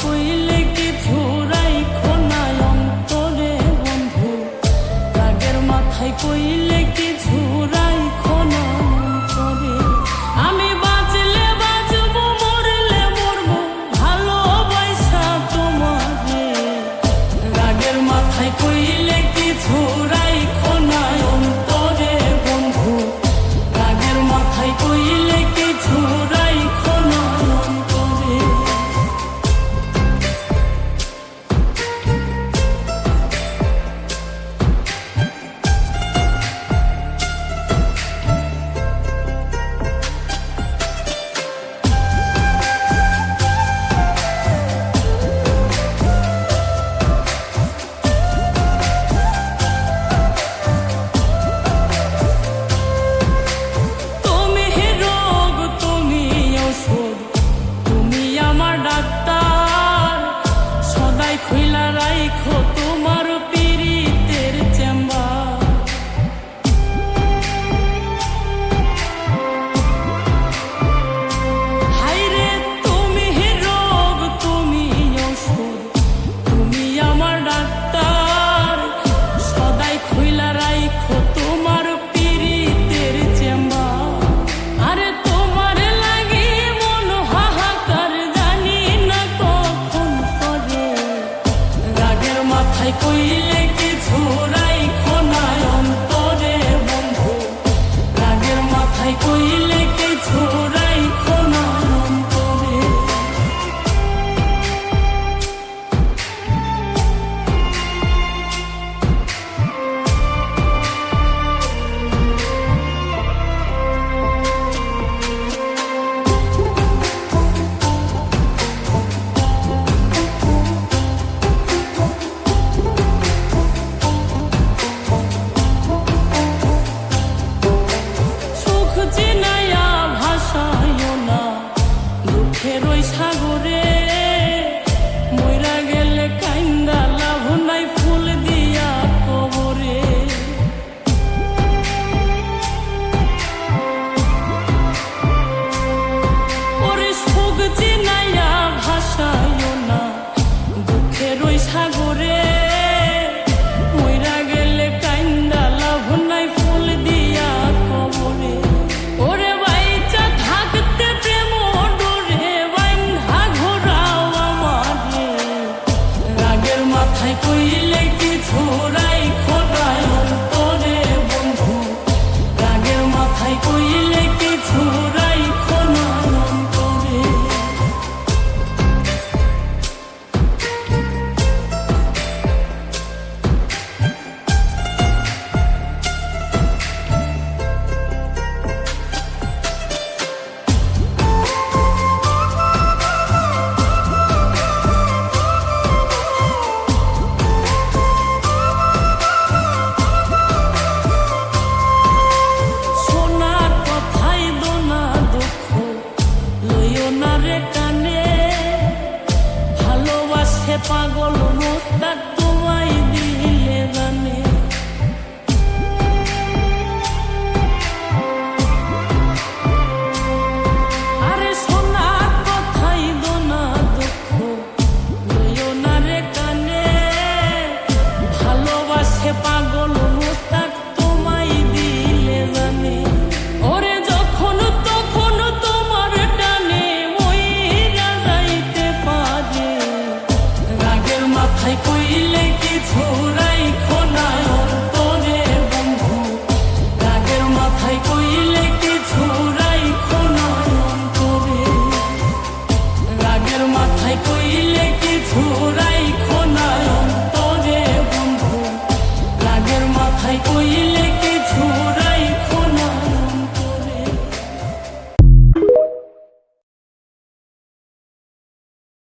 কইলে কিছু রাইখো না অন্তরে বন্ধু, রাগের মাথায় কইলে কিছু রাইখো না অন্তরে। আমি বাঁচলে বাঁচবো, মরলে মরবো, ভালোবাসা তোমারে। রাগের মাথায় কইলে কিছু রাইখো না অন্তরে বন্ধু, রাগের মাথায় কইলে কিছু রাইখো না অন্তরে। খুইলা রাইখো তোমার পীড়িতের চেম্বার। হায়রে তুমি রোগ, তুমি ওষুধ, তুমি আমার ডাক্তার। সদাই খুইলা রাইখো তোমার পীড়িতের চেম্বার। আরে তোমার লাগি মন হাহাকার, জানি না কখন করে। রাগের মাথায় কইলে কিছু রাইখো না অন্তরে বন্ধু, রাগের মাথায় কইলে কিছু রাইখো না অন্তরে। দুঃখের ওই সাগরে মইরা গেলে কাইন্দা লাভ নাই, ফুল দিয়া কবরে। ওরে সুখ চিনাইয়া ভাসাইও না দুঃখের ওই সাগরে, মইরা গেলে কাইন্দা লাভ নাই, ফুল দিয়া কবরে। ওরে বাইচা থাকতে প্রেম মাথায় কইলে কিছু রাইখো না অন্তরে বন্ধু, রাগের মাথায় কইলে কিছু রাইখো না অন্তরে। পাগল মোস্তাক।